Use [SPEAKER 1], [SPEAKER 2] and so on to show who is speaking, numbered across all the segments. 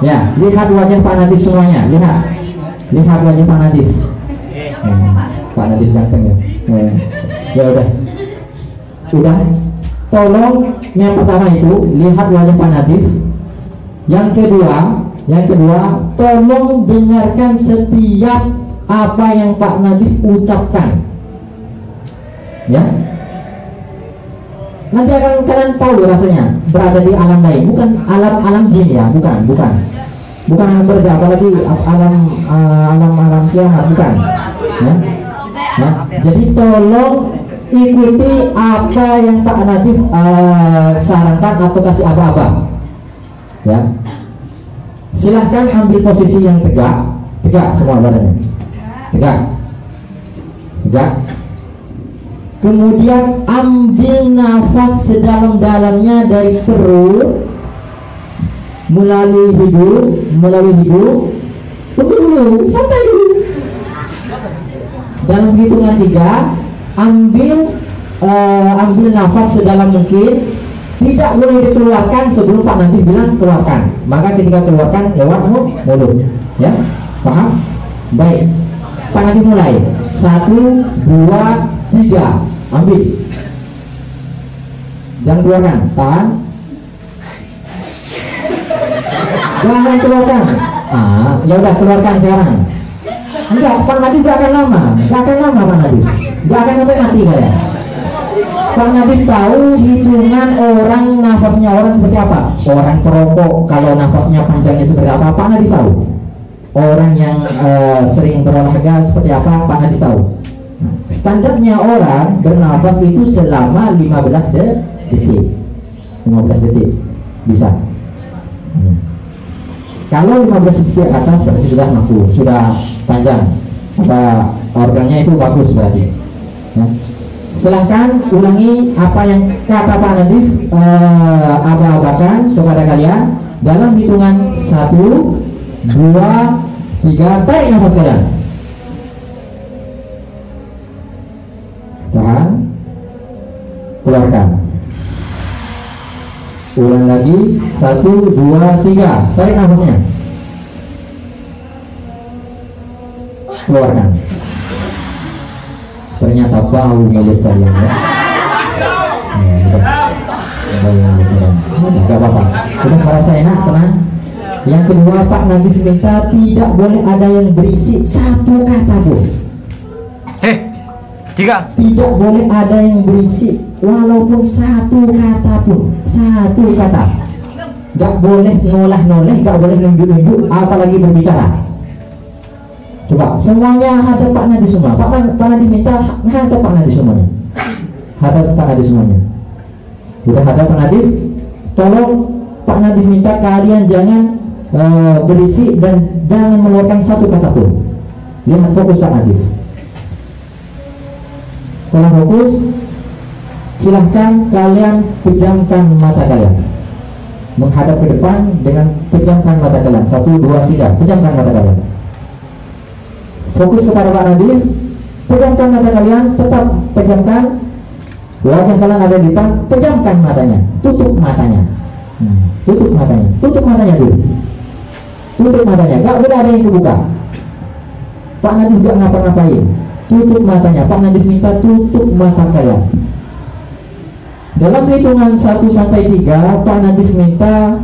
[SPEAKER 1] Ya, lihat wajah Pak Nadif semuanya. Lihat wajah Pak Nadif. Pak Nadif ganteng ya. Ya udah. Sudah. Tolong yang pertama itu lihat wajah Pak Nadif. Yang kedua, tolong dengarkan setiap apa yang Pak Nadif ucapkan. Ya. Nanti akan kalian tahu rasanya berada di alam lain, bukan alam jin ya, bukan alam barzah, apalagi alam kiamat, bukan. Ya. Ya. Jadi tolong ikuti apa yang Pak Nadif sarankan atau kasih aba-aba. Ya. Silahkan ambil posisi yang tegak semua badannya, tegak. Kemudian ambil nafas sedalam-dalamnya dari perut melalui hidung. Tunggu dulu, santai dulu. Dalam hitungan 3, ambil nafas sedalam mungkin. Tidak boleh dikeluarkan sebelum Pak Nadif bilang keluarkan. Maka ketika keluarkan lewat mulut. Ya, paham? Baik. Pak Nadif mulai. 1, 2, 3. Ambil. Jangan keluarkan. Tahan. Jangan keluarkan. Ya udah keluarkan sekarang. Enggak, Pak Nadif gak akan lama. Pak Nadif. Gak akan sampai mati kalian. Pak Nadif tahu hitungan orang, nafasnya orang seperti apa. Orang perokok kalau nafasnya panjangnya seperti apa, Pak Nadif tahu. Orang yang sering berolahraga seperti apa, Pak Nadif tahu. Standarnya orang bernafas itu selama 15 detik. 15 detik bisa. Kalau 15 detik ke atas berarti sudah mampu, sudah panjang. Organnya itu bagus berarti. Ya. Silahkan ulangi apa yang kata Pak Nadif aba-abakan kepada kalian dalam hitungan 1, 2, 3. Tarik nafas kalian. Tahan. Keluarkan. Ulang lagi. 1, 2, 3. Tarik nafasnya. Keluarkan. Ternyata bau mulut kalian ya. Gak apa-apa. Sudah merasa enak, tenang. Yang kedua, Pak Nadif minta tidak boleh ada yang berisik satu kata pun.
[SPEAKER 2] 3.
[SPEAKER 1] Tidak boleh ada yang berisik walaupun satu kata pun. Satu kata. Gak boleh noleh-noleh, gak boleh nunjuk-nunjuk, apalagi berbicara. Coba semuanya hadap Pak Nadif semua. Pak Nadif minta hadap Pak Nadif semuanya. Hadap Pak Nadif semuanya. Sudah hadap Pak Nadif. Tolong Pak Nadif minta kalian jangan berisik dan jangan mengeluarkan satu kata pun. Lihat fokus Pak Nadif. Setelah fokus, silahkan kalian pejamkan mata kalian. Menghadap ke depan dengan pejamkan mata kalian. 1, 2, 3. Pejamkan mata kalian. Fokus kepada Pak Nadif. Pejamkan mata kalian. Tetap pejamkan. Wajah kalian ada di depan. Pejamkan matanya. Tutup matanya. Tutup matanya. Tutup matanya dulu. Tutup matanya. Gak boleh ada yang kebuka. Pak Nadif gak ngapa-ngapain. Tutup matanya. Pak Nadif minta tutup mata kalian. Dalam hitungan 1 sampai 3, Pak Nadif minta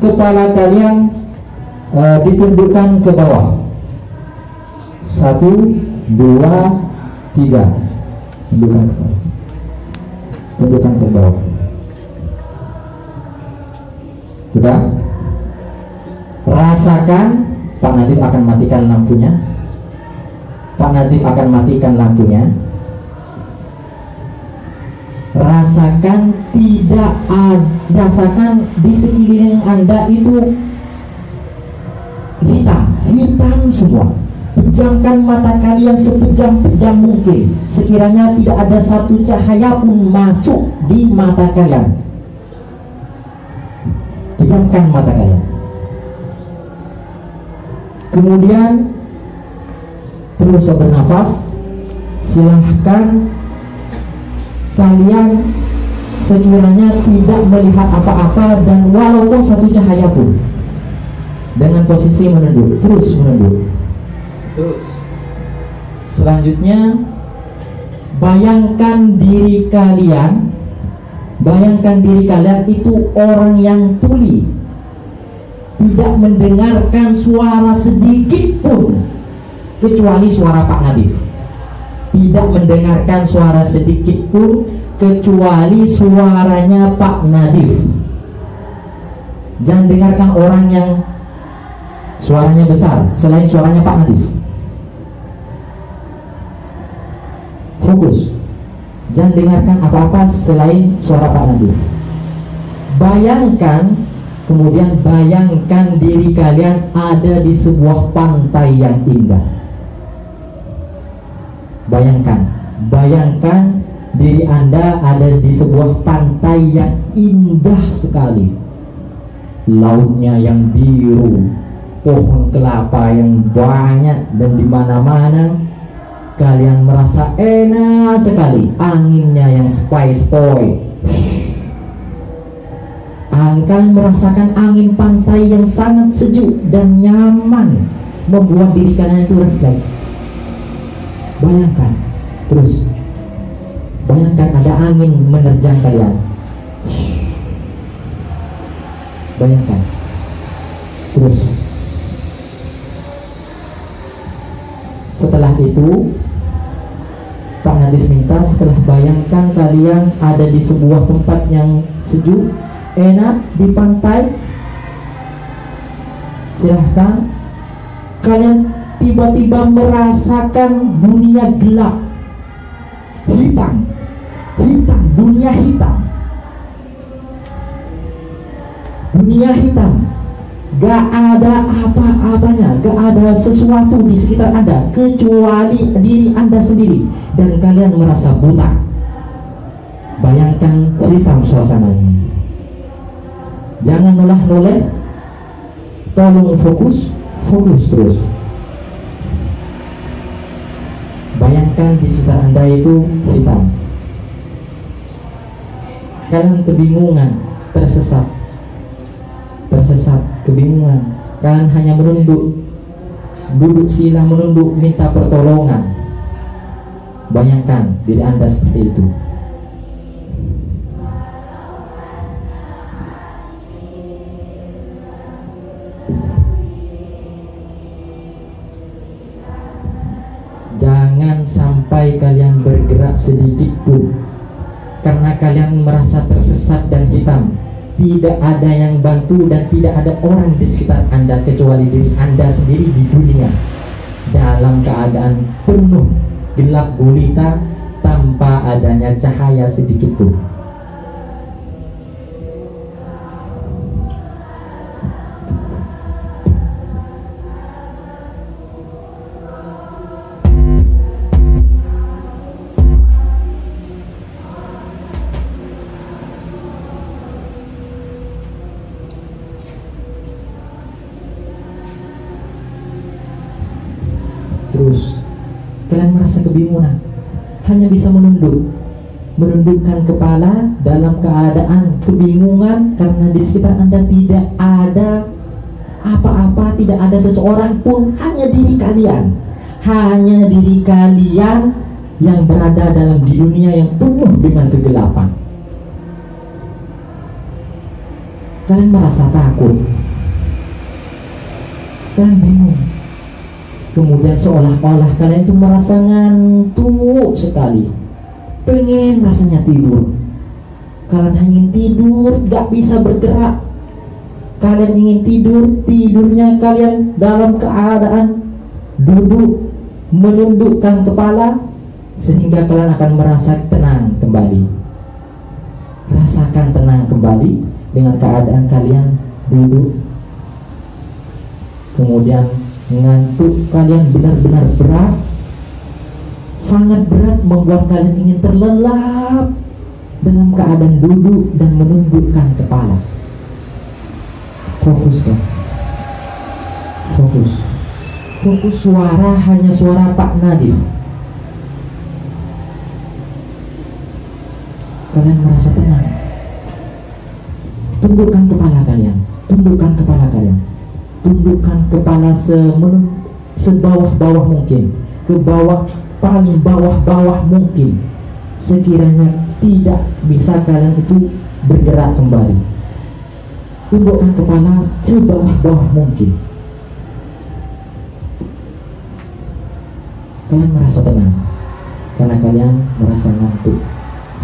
[SPEAKER 1] kepala kalian ditundukkan ke bawah. 1, 2, 3. Tundukkan ke bawah. Sudah? Rasakan. Pak Nadif akan matikan lampunya. Pak Nadif akan matikan lampunya. Rasakan rasakan di sekeliling Anda itu hitam semua. Pejamkan mata kalian sepejam-pejam mungkin. Sekiranya tidak ada satu cahaya pun masuk di mata kalian. Pejamkan mata kalian. Kemudian terus bernafas. Silahkan kalian sekiranya tidak melihat apa-apa dan walaupun satu cahaya pun. dengan posisi menunduk, terus menunduk. Terus. Selanjutnya, bayangkan diri kalian itu orang yang tuli, tidak mendengarkan suara sedikit pun kecuali suara Pak Nadif. Tidak mendengarkan suara sedikit pun kecuali suaranya Pak Nadif. Jangan dengarkan orang yang suaranya besar selain suaranya Pak Nadif. Fokus. Jangan dengarkan apa-apa selain suara Pak Nadif. Kemudian bayangkan diri kalian ada di sebuah pantai yang indah. Bayangkan diri Anda ada di sebuah pantai yang indah sekali. Lautnya yang biru, pohon kelapa yang banyak, dan di mana-mana kalian merasa enak sekali. Anginnya yang sepoi-sepoi. Kalian merasakan angin pantai yang sangat sejuk dan nyaman, membuat diri kalian itu refleks. Bayangkan ada angin menerjang kalian. Bayangkan terus. Setelah itu Pak Nadif minta, setelah bayangkan kalian ada di sebuah tempat yang sejuk, enak di pantai, silahkan kalian tiba-tiba merasakan dunia gelap, hitam, dunia hitam, gak ada apa-apanya, gak ada sesuatu di sekitar Anda kecuali diri Anda sendiri, dan kalian merasa buta. Bayangkan hitam suasananya. Jangan noleh-noleh, tolong fokus terus. Bayangkan di sekitar Anda itu hitam. Kalian kebingungan, tersesat, kebingungan. Kalian hanya menunduk, duduk sila menunduk, minta pertolongan. Bayangkan diri Anda seperti itu. Jangan sampai kalian bergerak sedikit pun, karena kalian merasa tersesat dan hitam. Tidak ada yang bantu dan tidak ada orang di sekitar Anda kecuali diri Anda sendiri di dunia, dalam keadaan penuh gelap gulita tanpa adanya cahaya sedikit pun. Terus kalian merasa kebingungan, hanya bisa menundukkan kepala dalam keadaan kebingungan, karena di sekitar Anda tidak ada apa-apa, tidak ada seseorang pun, hanya diri kalian yang berada dalam di dunia yang penuh dengan kegelapan. Kalian merasa takut, kalian bingung. Kemudian seolah-olah kalian itu merasa ngantuk sekali, pengen rasanya tidur. Kalian ingin tidur, gak bisa bergerak. Kalian ingin tidur, tidurnya kalian dalam keadaan duduk, menundukkan kepala, sehingga kalian akan merasa tenang kembali. Rasakan tenang kembali dengan keadaan kalian duduk. Kemudian ngantuk kalian benar-benar berat, sangat berat, membuat kalian ingin terlelap dalam keadaan duduk dan menundukkan kepala. Fokus. Suara hanya suara Pak Nadif. Kalian merasa tenang. Tundukkan kepala kalian. tundukkan kepala sebawah-bawah mungkin, ke bawah, paling bawah-bawah mungkin. Sekiranya tidak bisa kalian itu bergerak kembali, tundukkan kepala sebawah-bawah mungkin. Kalian merasa tenang karena kalian merasa ngantuk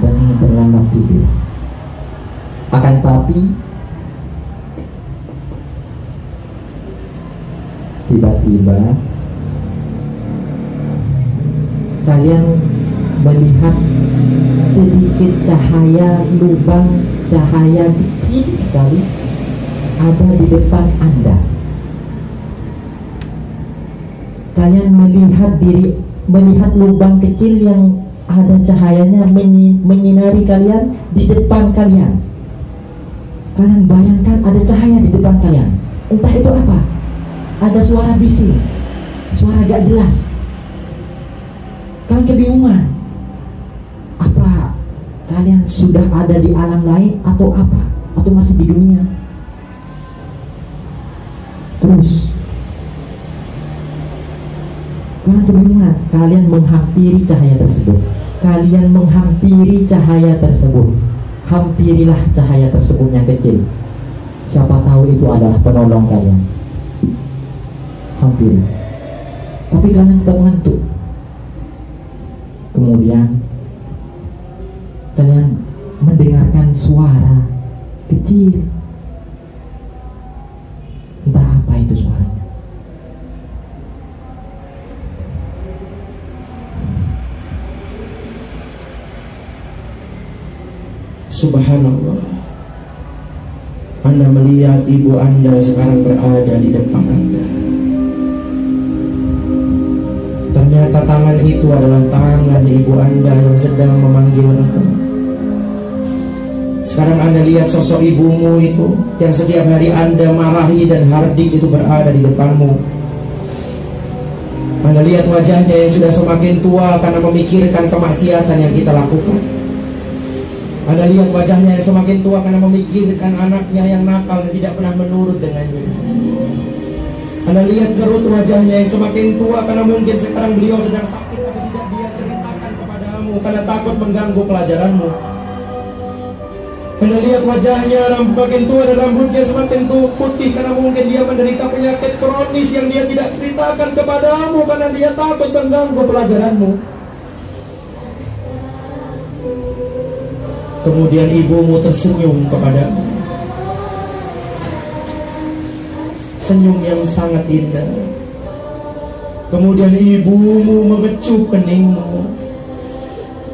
[SPEAKER 1] dan ingin terlelap tidur. Akan tapi tiba-tiba kalian melihat sedikit cahaya, lubang cahaya kecil sekali ada di depan Anda. Kalian melihat lubang kecil yang ada cahayanya menyinari kalian di depan kalian. Kalian bayangkan ada cahaya di depan kalian. Entah itu apa. Ada suara bising, suara gak jelas. Kalian kebingungan. Apa kalian sudah ada di alam lain atau apa? Atau masih di dunia? Terus kalian kebingungan. Kalian menghampiri cahaya tersebut. Kalian menghampiri cahaya tersebut. Hampirilah cahaya tersebut yang kecil. Siapa tahu itu adalah penolong kalian. Hampiri. Tapi kalian tetap ngantuk. Kemudian kalian mendengarkan suara kecil. Entah apa itu suaranya.
[SPEAKER 2] Subhanallah. Anda melihat ibu Anda sekarang berada di depan Anda. Ternyata tangan itu adalah tangan ibu Anda yang sedang memanggil engkau. Sekarang Anda lihat sosok ibumu itu yang setiap hari Anda marahi dan hardik itu berada di depanmu. Anda lihat wajahnya yang sudah semakin tua karena memikirkan kemaksiatan yang kita lakukan. Anda lihat wajahnya yang semakin tua karena memikirkan anaknya yang nakal dan tidak pernah menurut dengannya. Anda lihat kerut wajahnya yang semakin tua karena mungkin sekarang beliau sedang sakit tapi tidak dia ceritakan kepadamu karena takut mengganggu pelajaranmu. Anda lihat wajahnya semakin tua dan rambutnya semakin putih karena mungkin dia menderita penyakit kronis yang dia tidak ceritakan kepadamu karena dia takut mengganggu pelajaranmu. Kemudian ibumu tersenyum kepadamu, senyum yang sangat indah. Kemudian ibumu mengecup keningmu,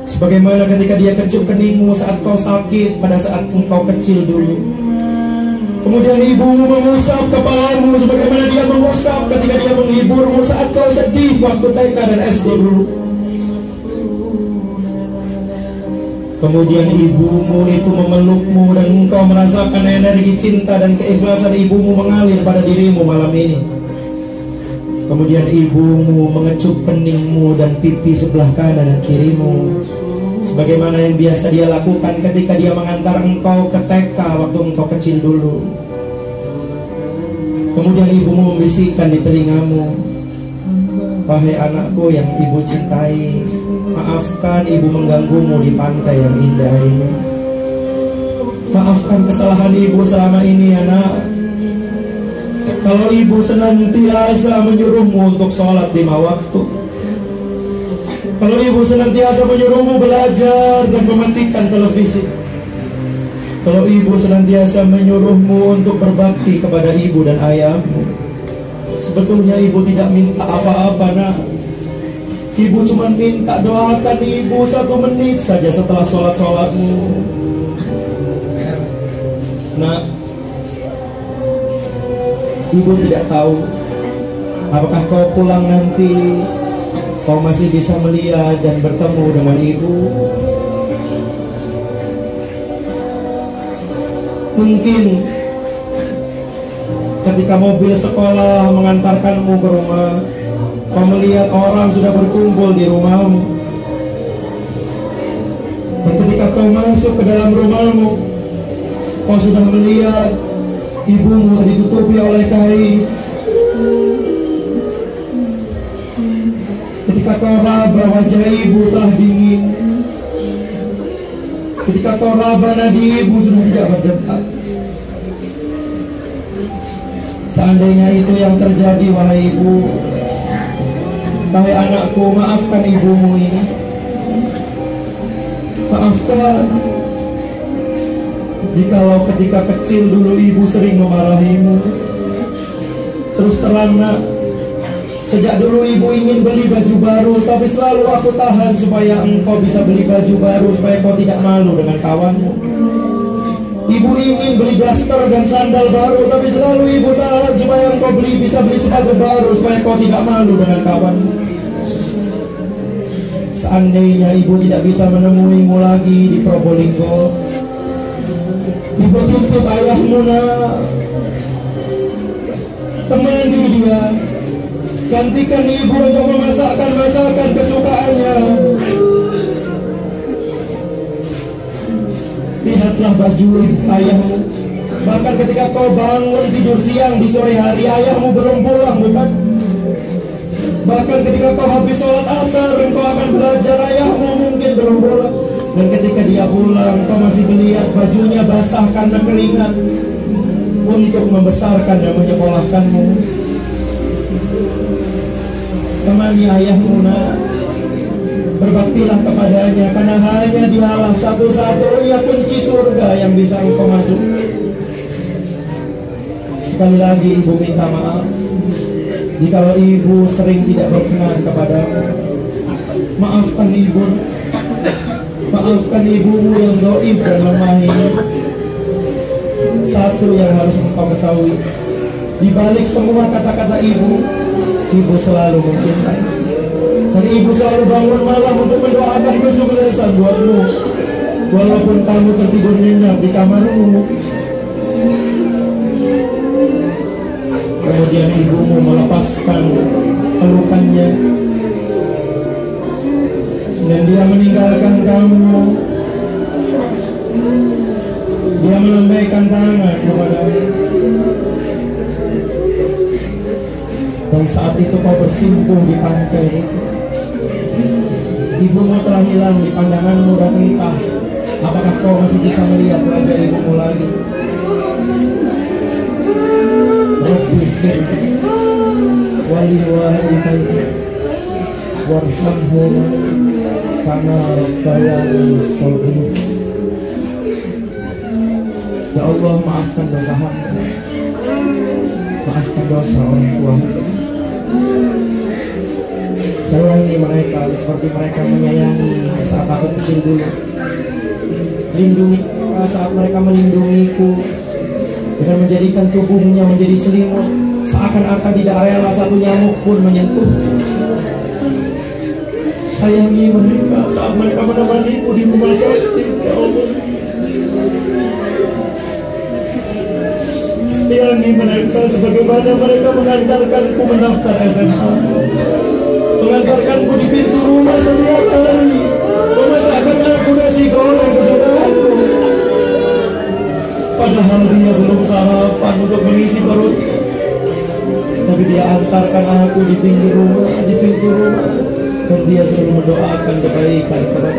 [SPEAKER 2] sebagaimana ketika dia kecup keningmu saat kau sakit pada saat engkau kecil dulu. Kemudian ibumu mengusap kepalamu, sebagaimana dia mengusap ketika dia menghiburmu saat kau sedih waktu TK dan SD dulu. Kemudian ibumu itu memelukmu dan engkau merasakan energi cinta dan keikhlasan ibumu mengalir pada dirimu malam ini. Kemudian ibumu mengecup keningmu dan pipi sebelah kanan dan kirimu, sebagaimana yang biasa dia lakukan ketika dia mengantar engkau ke TK waktu engkau kecil dulu. Kemudian ibumu membisikkan di telingamu, "Wahai anakku yang ibu cintai, maafkan ibu mengganggumu di pantai yang indah ini. Maafkan kesalahan ibu selama ini, anak. Kalau ibu senantiasa menyuruhmu untuk sholat 5 waktu, kalau ibu senantiasa menyuruhmu belajar dan mematikan televisi, kalau ibu senantiasa menyuruhmu untuk berbakti kepada ibu dan ayahmu, sebetulnya ibu tidak minta apa-apa, nak. Ibu cuma minta doakan ibu 1 menit saja setelah sholat-sholatmu. Nah, ibu tidak tahu apakah kau pulang nanti kau masih bisa melihat dan bertemu dengan ibu. Mungkin ketika mobil sekolah mengantarkanmu ke rumah, kau melihat orang sudah berkumpul di rumahmu. Dan ketika kau masuk ke dalam rumahmu, kau sudah melihat ibumu ditutupi oleh kain, wajah ibu telah dingin. Ketika kau raba nadi ibu sudah tidak berdetak. Seandainya itu yang terjadi, wahai ibu, wahai anakku, maafkan ibumu ini. Maafkan. Jikalau ketika kecil dulu ibu sering memarahimu. Terus terang nak, sejak dulu ibu ingin beli baju baru, tapi selalu aku tahan supaya engkau bisa beli baju baru, supaya kau tidak malu dengan kawanmu. Ibu ingin beli daster dan sandal baru, tapi selalu ibu tahan supaya engkau bisa beli sepatu baru, supaya kau tidak malu dengan kawanmu. Seandainya ibu tidak bisa menemuimu lagi di Probolinggo, ibu tuntut ayahmu nak, temani dia, gantikan ibu untuk memasakkan masakan kesukaannya. Lihatlah baju ayahmu. Bahkan ketika kau bangun tidur siang di sore hari, ayahmu belum pulang, bukan? Bahkan ketika kau habis sholat asar, engkau akan belajar, ayahmu mungkin belum pulang. Dan ketika dia pulang, kau masih melihat bajunya basah karena keringat, untuk membesarkan dan menyekolahkanmu. Temani ayahmu nak, berbaktilah kepadanya, karena hanya dialah satu-satunya kunci surga yang bisa engkau masuk. Sekali lagi ibu minta maaf jikalau ibu sering tidak berkenan kepadamu. Maafkan ibu. Maafkan ibumu yang dhaif dan lemah ini. Satu yang harus engkau ketahui, di balik semua kata-kata ibu, ibu selalu mencintai. Dan ibu selalu bangun malam untuk mendoakan kesuksesan buatmu, walaupun kamu tertidur nyenyak di kamarmu. Kemudian ibumu melepaskan pelukannya, dan dia meninggalkan kamu. Dia melambaikan tangan kepadamu. Dan saat itu kau bersimpuh di pantai itu. Ibumu telah hilang di pandanganmu, dan entah apakah kau masih bisa melihat wajah ibumu lagi. Rabbi firli wali walidayya warhamhuma kama rabbayani shaghira. Ya Allah, maafkan dosa hamba, maafkan dosa orang tua. Sayangi mereka seperti mereka menyayangi saat aku kecil dulu. Lindungi saat mereka melindungiku, dengan menjadikan tubuhnya menjadi selimut, seakan-akan tidak rela satu nyamuk pun menyentuh. Sayangi mereka saat mereka menemaniku di rumah sakit, ya Allah. Sayangi mereka sebagaimana mereka mengantarkanku mendaftar SMA, mengantarkanku di pintu rumah setiap hari, memasakkan aku nasi goreng kesukaanku. Padahal dia belum sarapan untuk mengisi perutnya, tapi dia antarkan aku di pintu rumah, dan dia selalu mendoakan kebaikan kepada.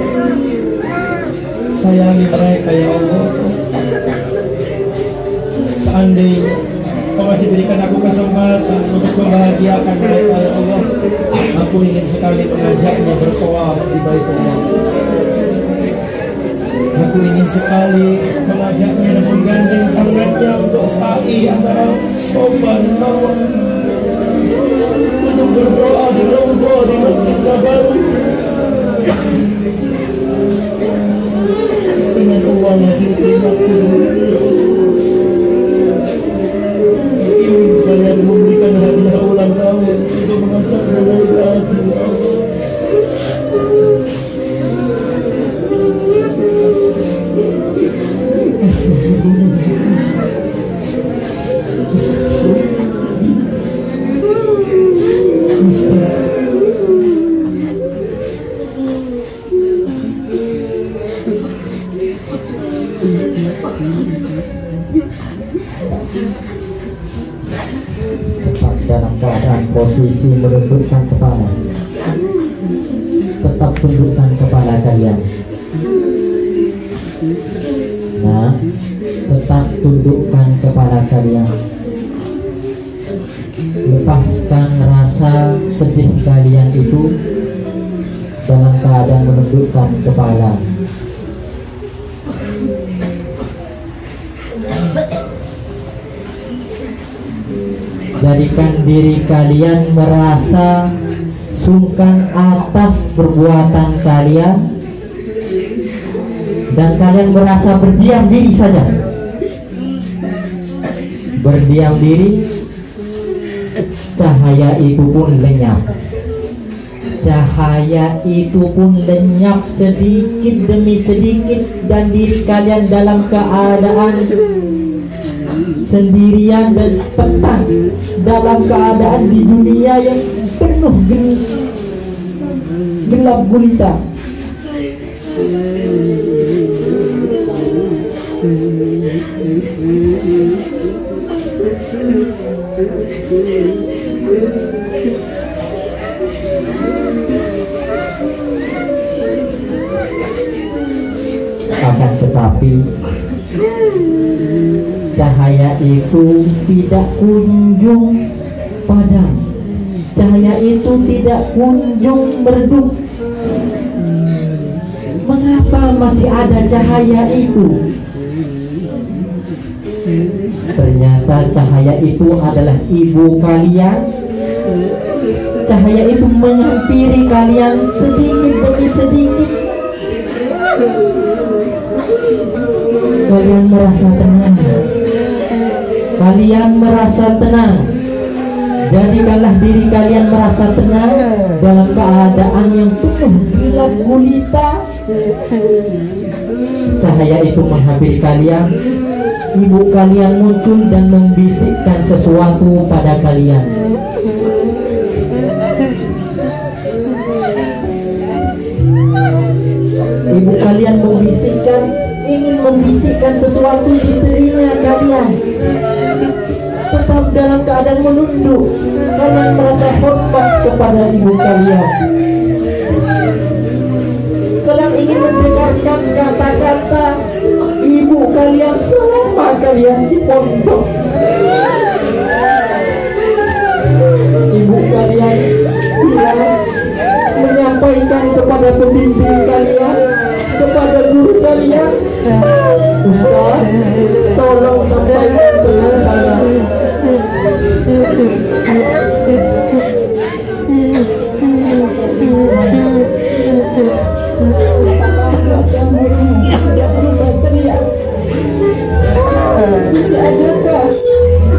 [SPEAKER 2] Sayangi mereka ya Allah. Seandainya kau masih berikan aku kesempatan untuk membahagiakan mereka ya Allah, aku ingin sekali mengajaknya bertawaf di Baitullah. Aku ingin sekali mengajaknya dan menggandeng tangannya untuk sa'i antara Safa dan Marwah, untuk berdoa di Raudhah di Masjid Nabawi. Dengan uang hasil keringatku sendiri, ingin sekalian memberikan hadiah ulang tahun untuk mengantarkan mereka haji ya Allah.
[SPEAKER 1] Tetap dalam keadaan posisi menundukkan kepala. tetap tundukkan kepala kalian. Nah, tetap tundukkan kepala kalian. Lepaskan rasa sedih kalian itu dalam keadaan menundukkan kepala. Jadikan diri kalian merasa sungkan atas perbuatan kalian, dan kalian merasa berdiam diri saja. Berdiam diri, cahaya itu pun lenyap. Cahaya itu pun lenyap sedikit demi sedikit, dan diri kalian dalam keadaan sendirian dan petang, dalam keadaan di dunia yang penuh gelap gulita. Akan tetapi cahaya itu tidak kunjung padam. Cahaya itu tidak kunjung meredup. Mengapa masih ada cahaya itu? Ternyata cahaya itu adalah ibu kalian. Cahaya itu menghampiri kalian sedikit demi sedikit. Kalian merasa tenang. Kalian merasa tenang. Jadikanlah diri kalian merasa tenang dalam keadaan yang penuh gelap gulita. Cahaya itu menghampiri kalian. Ibu kalian muncul dan membisikkan sesuatu pada kalian. Ibu kalian ingin membisikkan sesuatu di telinga kalian. Tetap dalam keadaan menunduk. Kalian merasa hormat kepada ibu kalian. Kalian ingin mendengarkan kata-kata ibu kalian selama kalian di pondok. Ibu kalian menyampaikan kepada pembimbing kalian, kepada guru kalian, Ustaz, tolong sampaikan pesan saya.
[SPEAKER 3] Sudah berubah ceria. Bisa ajakah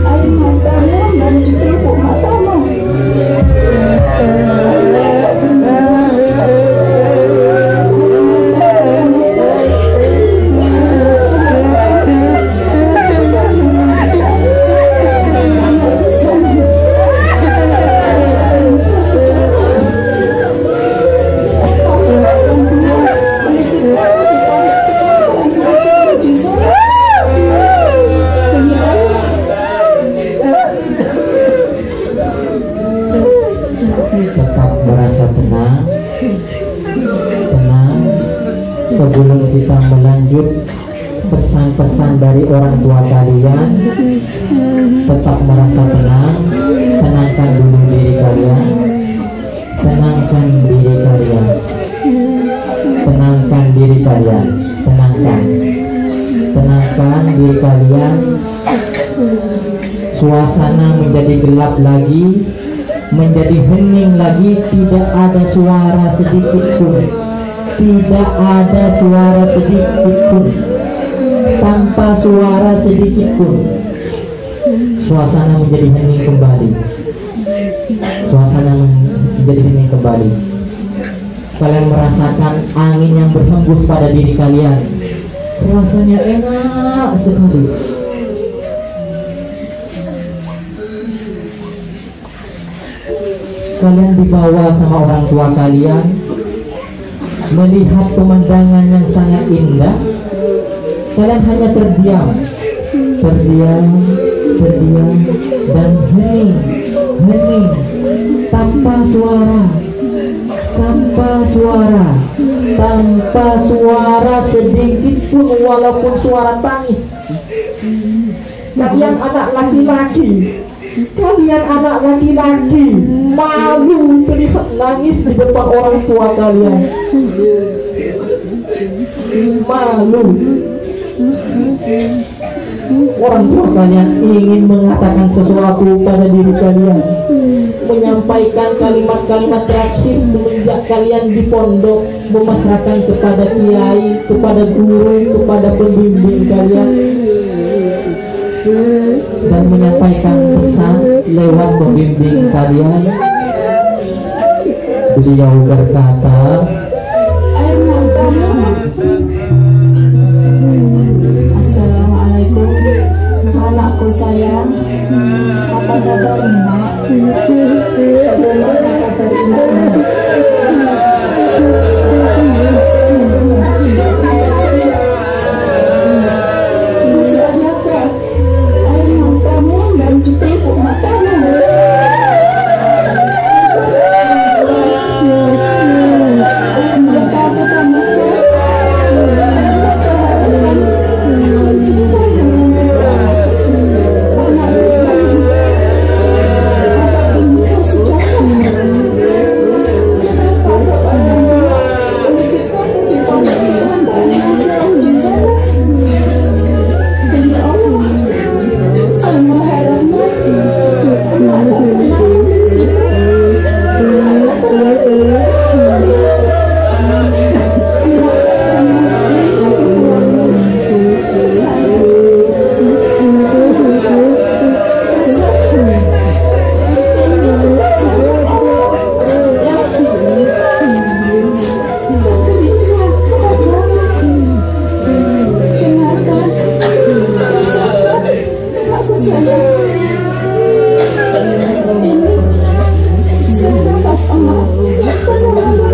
[SPEAKER 3] air matamu dan dipelupuk matamu?
[SPEAKER 1] Sebelum kita melanjut pesan-pesan dari orang tua kalian, tetap merasa tenang. Tenangkan dulu diri kalian. Tenangkan diri kalian. Tenangkan diri kalian. Tenangkan diri kalian. Suasana menjadi gelap lagi, menjadi hening lagi. Tidak ada suara sedikit pun. Tidak ada suara sedikit pun. Tanpa suara sedikit pun, suasana menjadi hening kembali. Suasana menjadi hening kembali. Kalian merasakan angin yang berhembus pada diri kalian. Rasanya enak sekali. Kalian dibawa sama orang tua kalian, melihat pemandangan yang sangat indah. Kalian hanya terdiam dan hening tanpa suara tanpa suara sedikit pun, walaupun suara tangis. Kalian anak laki-laki, malu terlihat nangis di depan orang tua kalian. Malu. Orang tua kalian ingin mengatakan sesuatu pada diri kalian, menyampaikan kalimat-kalimat terakhir semenjak kalian di pondok, memasrahkan kepada kiai, kepada guru, kepada pembimbing kalian, dan menyampaikan pesan lewat pembimbing kalian. Beliau berkata,
[SPEAKER 3] Assalamualaikum, anakku sayang, apa kabar nak? Bagaimana kabar ibu? Masih aja kak, air matamu dan dipeluk matamu.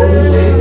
[SPEAKER 3] Ini